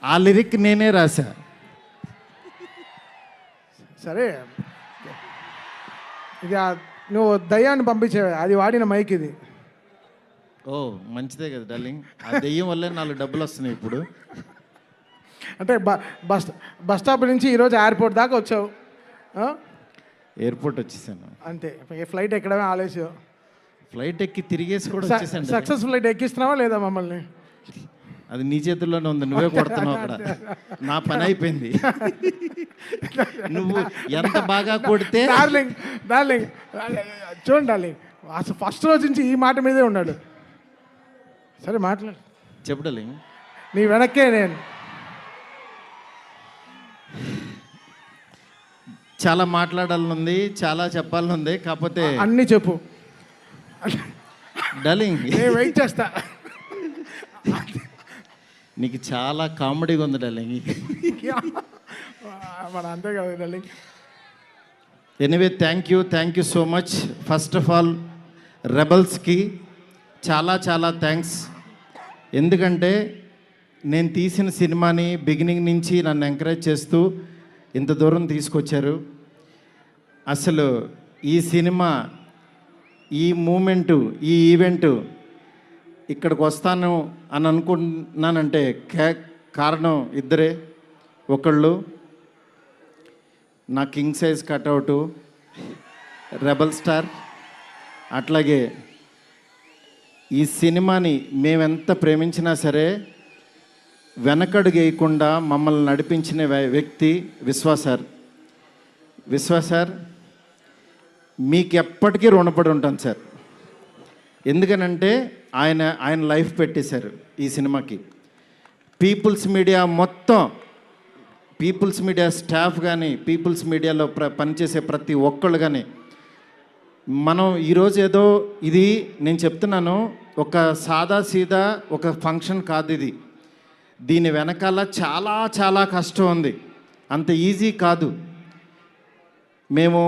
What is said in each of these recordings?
ఆ లిరిక్ నేనే రాశా. సరే ఇది నువ్వు దయ్యాన్ని పంపించేవే, అది వాడిన మైక్ ఇది. ఓ మంచిదే కదా డార్లింగ్, ఆ దెయ్యం వల్లే 4 డబ్బులు వస్తున్నాయి ఇప్పుడు. అంటే బస్ స్టాప్ నుంచి ఈరోజు ఎయిర్పోర్ట్ దాకా వచ్చావు, ఎయిర్పోర్ట్ వచ్చేసాను అంతే. ఫ్లైట్ ఎక్కడమే ఆలస్యం. ఫ్లైట్ ఎక్కి తిరిగేసి కూడా వచ్చేసాను. సక్సెస్ ఫ్లైట్ ఎక్కిస్తున్నావా లేదా మమ్మల్ని? అది నీ చేతుల్లోనే ఉంది, నువ్వే కొడుతున్నావు అక్కడ. నా పని అయిపోయింది. నువ్వు ఎంత బాగా కొడితే. డార్లింగ్ చూడండి డార్లింగ్, అసలు ఫస్ట్ రోజు నుంచి ఈ మాట మీదే ఉన్నాడు. సరే మాట్లాడు, చెప్పు డార్లింగ్. నీ వెనక్కే నేను. చాలా మాట్లాడాలనుంది, చాలా చెప్పాలనుంది, కాకపోతే అన్నీ చెప్పు డార్లింగ్. నేను వెయిట్ చేస్తా. నీకు చాలా కామెడీగా ఉంది డార్లింగ్. మన అంతే కదా darling. Anyway thank you so much. First of all రెబల్స్కి చాలా చాలా థ్యాంక్స్. ఎందుకంటే నేను తీసిన సినిమాని బిగినింగ్ నుంచి నన్ను ఎంకరేజ్ చేస్తూ ఇంత దూరం తీసుకొచ్చారు. అసలు ఈ సినిమా, ఈ మూమెంటు, ఈ ఈవెంటు ఇక్కడికి వస్తాను అని అనుకున్నానంటే కారణం ఇద్దరే. ఒకళ్ళు నా కింగ్ సైజ్ కట్అవుటు రెబల్ స్టార్, అట్లాగే ఈ సినిమాని మేమెంత ప్రేమించినా సరే వెనకడుగు వేయకుండా మమ్మల్ని నడిపించిన వ్యక్తి విశ్వ సార్. మీకు ఎప్పటికీ రుణపడి ఉంటాను సార్. ఎందుకనంటే ఆయన లైఫ్ పెట్టేశారు ఈ సినిమాకి. పీపుల్స్ మీడియా మొత్తం, పీపుల్స్ మీడియా స్టాఫ్ కానీ, పీపుల్స్ మీడియాలో పనిచేసే ప్రతి ఒక్కళ్ళు కానీ, మనం ఈరోజు ఏదో ఇది నేను చెప్తున్నాను, ఒక సాదా సీదా ఒక ఫంక్షన్ కాదు ఇది. దీని వెనకాల చాలా చాలా కష్టం ఉంది, అంత ఈజీ కాదు. మేము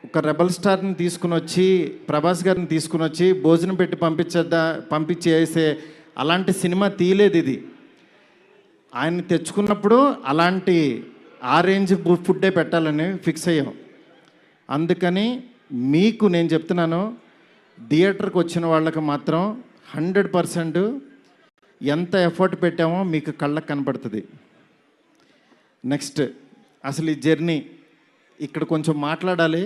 ఒక రెబల్ స్టార్ని తీసుకుని వచ్చి, ప్రభాస్ గారిని తీసుకుని వచ్చి భోజనం పెట్టి పంపించేసే అలాంటి సినిమా తీయలేదు ఇది. ఆయన్ని తెచ్చుకున్నప్పుడు అలాంటి ఆ రేంజ్ ఫుడ్డే పెట్టాలని ఫిక్స్ అయ్యాం. అందుకని మీకు నేను చెప్తున్నాను, థియేటర్కి వచ్చిన వాళ్ళకి మాత్రం 100% ఎంత ఎఫర్ట్ పెట్టామో మీకు కళ్ళకు కనపడుతుంది. నెక్స్ట్ అసలు ఈ జర్నీ ఇక్కడ కొంచెం మాట్లాడాలి.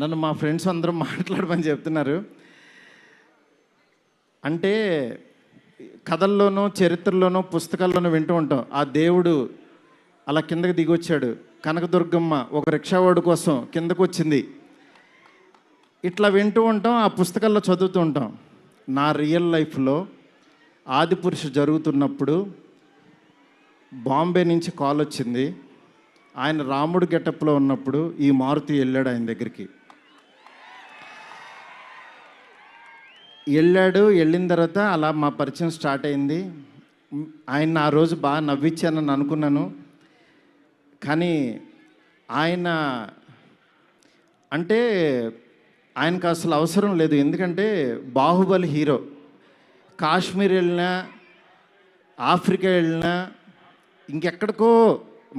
నన్ను మా ఫ్రెండ్స్ అందరూ మాట్లాడమని చెప్తున్నారు. అంటే కథల్లోనూ, చరిత్రలోనూ, పుస్తకాల్లోనూ వింటూ ఉంటాం, ఆ దేవుడు అలా కిందకి దిగొచ్చాడు, కనకదుర్గమ్మ ఒక రిక్షావాడు కోసం కిందకు వచ్చింది, ఇట్లా వింటూ ఉంటాం, ఆ పుస్తకాల్లో చదువుతూ ఉంటాం. నా రియల్ లైఫ్లో ఆదిపురుష జరుగుతున్నప్పుడు బాంబే నుంచి కాల్ వచ్చింది. ఆయన రాముడు గెటప్లో ఉన్నప్పుడు ఈ మారుతి వెళ్ళాడు ఆయన దగ్గరికి. వెళ్ళిన తర్వాత అలా మా పరిచయం స్టార్ట్ అయింది. ఆయన ఆ రోజు బాగా నవ్వించానని అనుకున్నాను. కానీ ఆయన అంటే ఆయనకు అసలు అవసరం లేదు. ఎందుకంటే బాహుబలి హీరో. కాశ్మీర్ వెళ్ళినా, ఆఫ్రికా వెళ్ళినా, ఇంకెక్కడికో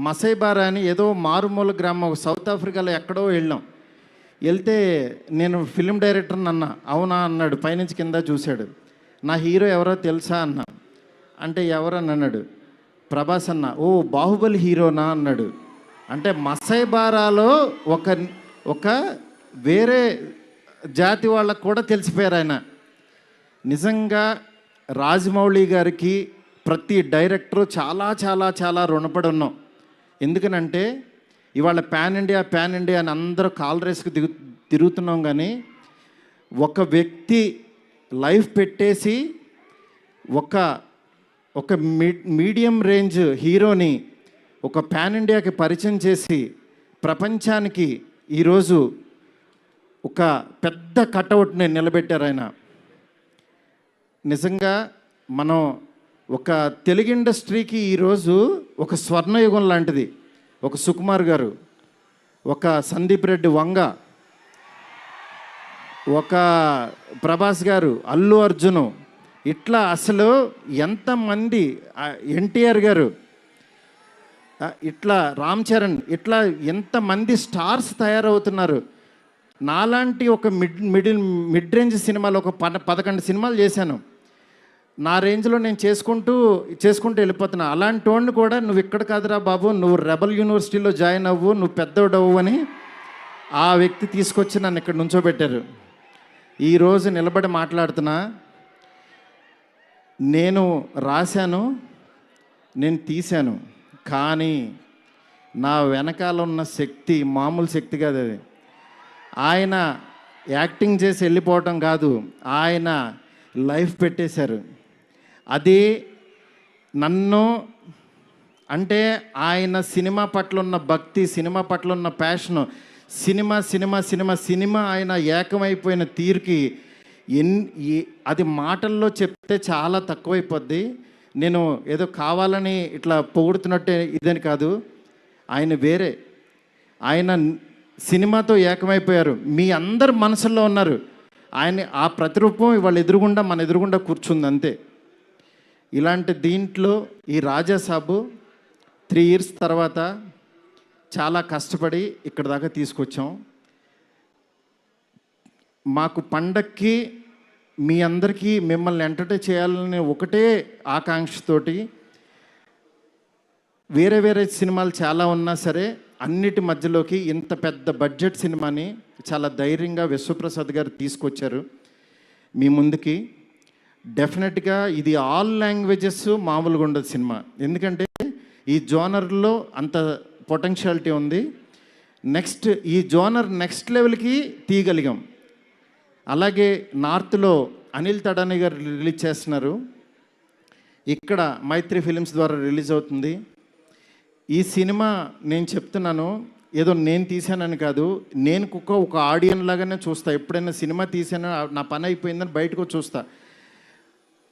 మసైబారా అని ఏదో మారుమూల గ్రామం సౌత్ ఆఫ్రికాలో ఎక్కడో వెళ్ళాం. వెళ్తే నేను ఫిల్మ్ డైరెక్టర్ని అన్నా. అవునా అన్నాడు, పైనుంచి కింద చూశాడు. నా హీరో ఎవరో తెలుసా అన్నా. అంటే ఎవరని అన్నాడు. ప్రభాస్ అన్న. ఓ బాహుబలి హీరోనా అన్నాడు. అంటే మసైబారాలో ఒక వేరే జాతి వాళ్ళకు కూడా తెలిసిపోయారు ఆయన. నిజంగా రాజమౌళి గారికి ప్రతి డైరెక్టరు చాలా చాలా చాలా రుణపడి ఉన్నాం. ఎందుకనంటే ఇవాళ పాన్ ఇండియా అని అందరూ కాల్ రేస్కి తిరుగుతున్నాం, కానీ ఒక వ్యక్తి లైఫ్ పెట్టేసి ఒక మీడియం రేంజ్ హీరోని ఒక పాన్ ఇండియాకి పరిచయం చేసి ప్రపంచానికి ఈరోజు ఒక పెద్ద కటౌట్ని నిలబెట్టారు ఆయన. నిజంగా మనం ఒక తెలుగు ఇండస్ట్రీకి ఈరోజు ఒక స్వర్ణయుగం లాంటిది. ఒక సుకుమార్ గారు, ఒక సందీప్ రెడ్డి వంగ, ఒక ప్రభాస్ గారు, అల్లు అర్జును, ఇట్లా అసలు ఎంతమంది ఎన్టీఆర్ గారు, ఇట్లా రామ్ చరణ్, ఇట్లా ఎంతమంది స్టార్స్ తయారవుతున్నారు. నాలాంటి ఒక మిడ్ రేంజ్ సినిమాలు ఒక 11 సినిమాలు చేశాను. నా రేంజ్లో నేను చేసుకుంటూ వెళ్ళిపోతున్నా. అలాంటి వాడిని కూడా నువ్వు ఇక్కడ కాదురా బాబు, నువ్వు రెబల్ యూనివర్సిటీలో జాయిన్ అవ్వు, నువ్వు పెద్దోడవు అని ఆ వ్యక్తి తీసుకొచ్చి నన్ను ఇక్కడ నుంచోబెట్టారు. ఈరోజు నిలబడి మాట్లాడుతున్నా. నేను రాశాను, నేను తీశాను, కానీ నా వెనకాల ఉన్న శక్తి మామూలు శక్తి కాదు. అది ఆయన యాక్టింగ్ చేసి వెళ్ళిపోవటం కాదు, ఆయన లైఫ్ పెట్టేశారు. అది నన్ను అంటే ఆయన సినిమా పట్ల ఉన్న భక్తి, సినిమా పట్ల ఉన్న ప్యాషను, సినిమా ఆయన ఏకమైపోయిన తీరుకి అది మాటల్లో చెప్తే చాలా తక్కువైపోద్ది. నేను ఏదో కావాలని ఇట్లా పొగుడుతున్నట్టే ఇదని కాదు. ఆయన వేరే, ఆయన సినిమాతో ఏకమైపోయారు. మీ అందరు మనసుల్లో ఉన్నారు. ఆయన ఆ ప్రతిరూపం ఇవాళ మన ఎదురుగుండా కూర్చుంది అంతే. ఇలాంటి దీంట్లో ఈ రాజాసాబు 3 years తర్వాత చాలా కష్టపడి ఇక్కడ దాకా తీసుకొచ్చాం. మాకు పండక్కి మీ అందరికీ మిమ్మల్ని ఎంటర్టైన్ చేయాలని ఒకటే ఆకాంక్షతోటి వేరే సినిమాలు చాలా ఉన్నా సరే అన్నిటి మధ్యలోకి ఇంత పెద్ద బడ్జెట్ సినిమాని చాలా ధైర్యంగా విశ్వప్రసాద్ గారు తీసుకొచ్చారు మీ ముందుకి. డెఫినెట్గా ఇది ఆల్ లాంగ్వేజెస్ మామూలుగా ఉండదు సినిమా, ఎందుకంటే ఈ జోనర్లో అంత పొటెన్షియాలిటీ ఉంది. నెక్స్ట్ ఈ జోనర్ నెక్స్ట్ లెవెల్కి తీయగలిగాం. అలాగే నార్త్లో అనిల్ తడాని గారు రిలీజ్ చేస్తున్నారు, ఇక్కడ మైత్రి ఫిలిమ్స్ ద్వారా రిలీజ్ అవుతుంది. ఈ సినిమా నేను చెప్తున్నాను, ఏదో నేను తీశానని కాదు, నేను ఒక ఆడియన్ లాగానే చూస్తా. ఎప్పుడైనా సినిమా తీసాను నా పని అయిపోయిందని బయటకు చూస్తా,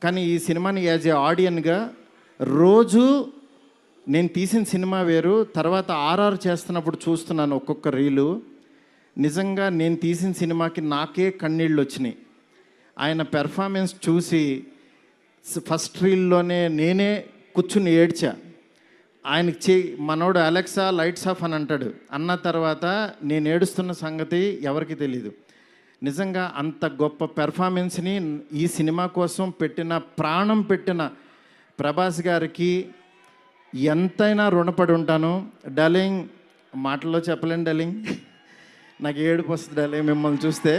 కానీ ఈ సినిమాని యాజ్ ఏ ఆడియన్గా రోజు నేను తీసిన సినిమా వేరు, తర్వాత ఆర్ఆర్ చేస్తున్నప్పుడు చూస్తున్నాను ఒక్కొక్క రీలు. నిజంగా నేను తీసిన సినిమాకి నాకే కన్నీళ్ళు వచ్చినాయి. ఆయన పెర్ఫార్మెన్స్ చూసి ఫస్ట్ రీల్లోనే నేనే కూర్చుని ఏడ్చా. ఆయనకి మనోడు అలెక్సా లైట్స్ ఆఫ్ అని అంటాడు, అన్న తర్వాత నేను ఏడుస్తున్న సంగతి ఎవరికి తెలీదు. నిజంగా అంత గొప్ప పెర్ఫార్మెన్స్ని ఈ సినిమా కోసం ప్రాణం పెట్టిన ప్రభాస్ గారికి ఎంతైనా రుణపడి ఉంటాను. డార్లింగ్, మాటల్లో చెప్పలేను డార్లింగ్, నాకు ఏడుపు వస్తుంది డార్లింగ్ మిమ్మల్ని చూస్తే.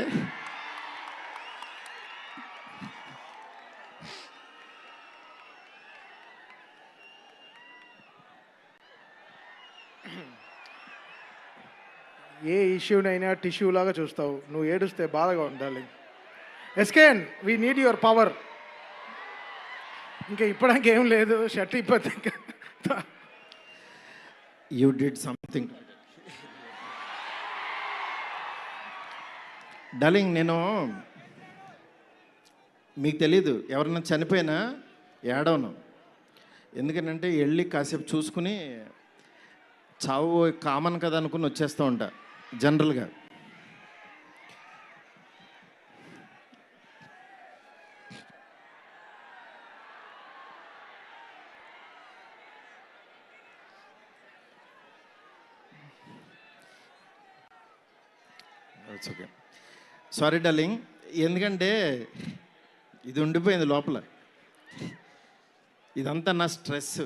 ఏ ఇష్యూనైనా టిష్యూ లాగా చూస్తావు, నువ్వు ఏడుస్తే బాధగా ఉండాలి. ఎస్కేన్, వీ నీడ్ యువర్ పవర్. ఇంకా ఇప్పడానికి ఏం లేదు, షర్ట్ ఇప్పటి యూ డిడ్ సంథింగ్ డార్లింగ్. నేను మీకు తెలీదు, ఎవరన్నా చనిపోయినా ఏడవను, ఎందుకంటే వెళ్ళి కాసేపు చూసుకుని చావు కామన్ కదా అనుకుని వచ్చేస్తూ ఉంటా జనరల్గా. ఓకే, సారీ డార్లింగ్, ఎందుకంటే ఇది ఉండిపోయింది లోపల, ఇదంతా నా stress.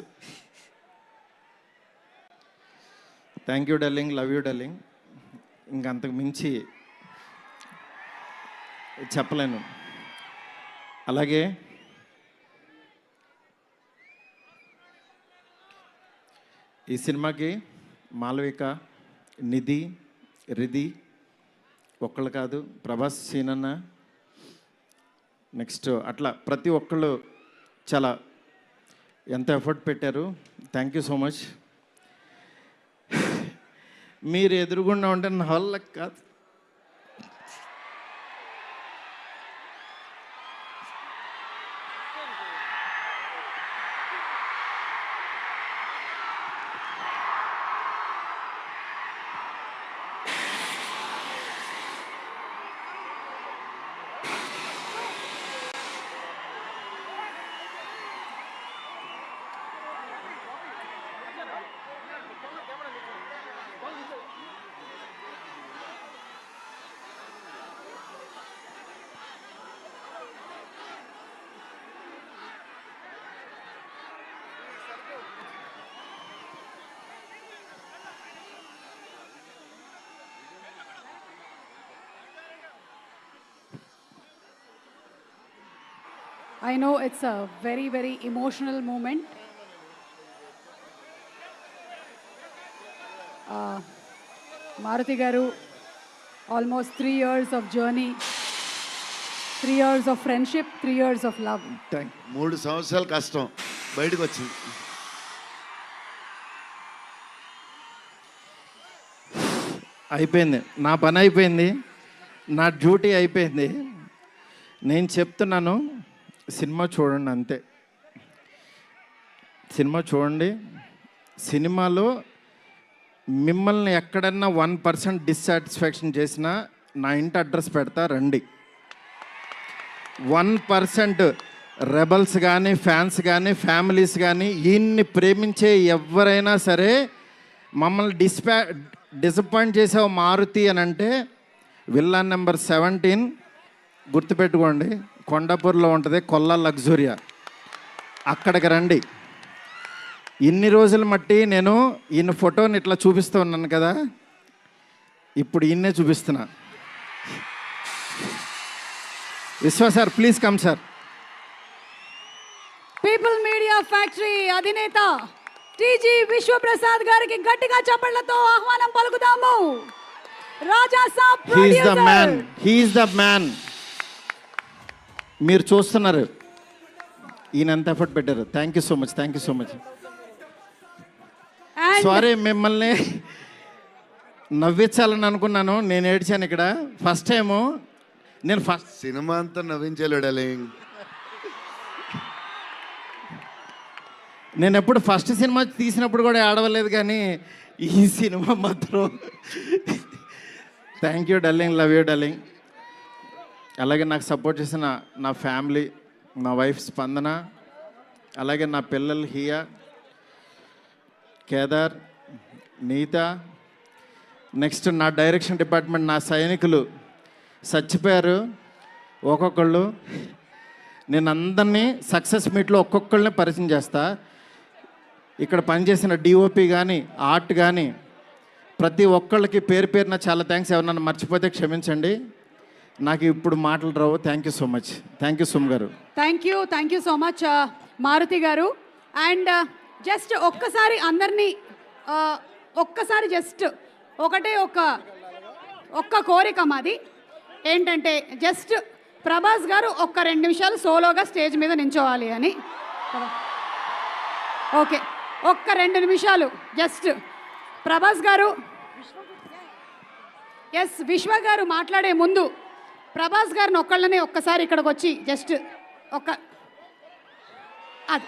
Thank you darling, love you darling. ఇంకంతకు మించి చెప్పలేను. అలాగే ఈ సినిమాకి మాలవిక, నిధి, రిధి ఒక్కళ్ళు కాదు, ప్రభాస్, సీనన్న, నెక్స్ట్ అట్లా ప్రతి ఒక్కళ్ళు చాలా ఎంత ఎఫర్ట్ పెట్టారు. Thank you so much. మీరు ఎదురుగుండా ఉంటే నా వల్ల కాదు. I know it's a very, very emotional moment. Maruti garu, almost 3 years of journey, 3 years of friendship, 3 years of love. 3 సంవత్సరాలు కష్టం బయటకు వచ్చింది. అయిపోయింది, నా పని అయిపోయింది, నా డ్యూటీ అయిపోయింది. నేను చెప్తున్నాను, సినిమా చూడండి అంతే. సినిమా చూడండి. సినిమాలో మిమ్మల్ని ఎక్కడన్నా 1% డిస్సాటిస్ఫాక్షన్ చేసినా నా ఇంటి అడ్రస్ పెడతా, రండి. 1% రెబల్స్ కానీ, ఫ్యాన్స్ కానీ, ఫ్యామిలీస్ కానీ, ఈయన్ని ప్రేమించే ఎవరైనా సరే మమ్మల్ని డిసప్పాయింట్ చేసావు మారుతి అని అంటే విల్లా నెంబర్ 17 గుర్తుపెట్టుకోండి, కొండాపూర్లో ఉంటుంది, కొల్లా లగ్జూరియా. అక్కడికి రండి. ఇన్ని రోజులు మట్టి నేను ఈయన ఫోటోని ఇట్లా చూపిస్తూ ఉన్నాను కదా, ఇప్పుడు ఈయన్నే చూపిస్తున్నా. Vishwa sir, please come sir. People media factory అధినేత టీజీ విశ్వప్రసాద్ గారికి గట్టిగా చప్పట్లతో ఆహ్వానం పలుకుదాము. Raja Saab he's the producer. Man, he's the man. మీరు చూస్తున్నారు ఈయన ఎంత ఎఫర్ట్ పెట్టారు. Thank you so much, thank you so much. And sorry, మిమ్మల్ని నవ్వించాలని అనుకున్నాను, నేను ఏడ్చాను ఇక్కడ. ఫస్ట్ టైము నేను సినిమా అంతా నవ్వించలేడు డార్లింగ్. నేను ఎప్పుడు ఫస్ట్ సినిమా తీసినప్పుడు కూడా ఆడవలేదు, కానీ ఈ సినిమా మాత్రం thank you darling, love you darling. అలాగే నాకు సపోర్ట్ చేసిన నా ఫ్యామిలీ, నా వైఫ్ స్పందన, అలాగే నా పిల్లలు హియా, కేదార్, నీత, నెక్స్ట్ నా డైరెక్షన్ డిపార్ట్మెంట్, నా సైనికులు చచ్చిపోయారు ఒక్కొక్కళ్ళు. నేను అందరినీ సక్సెస్ మీట్లో ఒక్కొక్కళ్ళని పరిచయం చేస్తా. ఇక్కడ పనిచేసిన డిఓపి కానీ, ఆర్ట్ కానీ, ప్రతి ఒక్కళ్ళకి పేరు పేరున చాలా థ్యాంక్స్. ఎవరన్నా మర్చిపోతే క్షమించండి, నాకు ఇప్పుడు మాటలు రావు. Thank you so much. Thank you సుమ్ గారు. Thank you so much Maruthi గారు. అండ్ జస్ట్ ఒక్కసారి అందరినీ ఒక్కసారి జస్ట్ ఒకటే ఒక్క కోరిక మాది ఏంటంటే, జస్ట్ ప్రభాస్ గారు ఒక్క 2 నిమిషాలు సోలోగా స్టేజ్ మీద నించోవాలి అని. ఓకే, ఒక్క 2 నిమిషాలు జస్ట్ ప్రభాస్ గారు. ఎస్, విశ్వ గారు మాట్లాడే ముందు ప్రభాస్ గారిని ఒక్కళ్ళనే ఒక్కసారి ఇక్కడికి వచ్చి జస్ట్ అది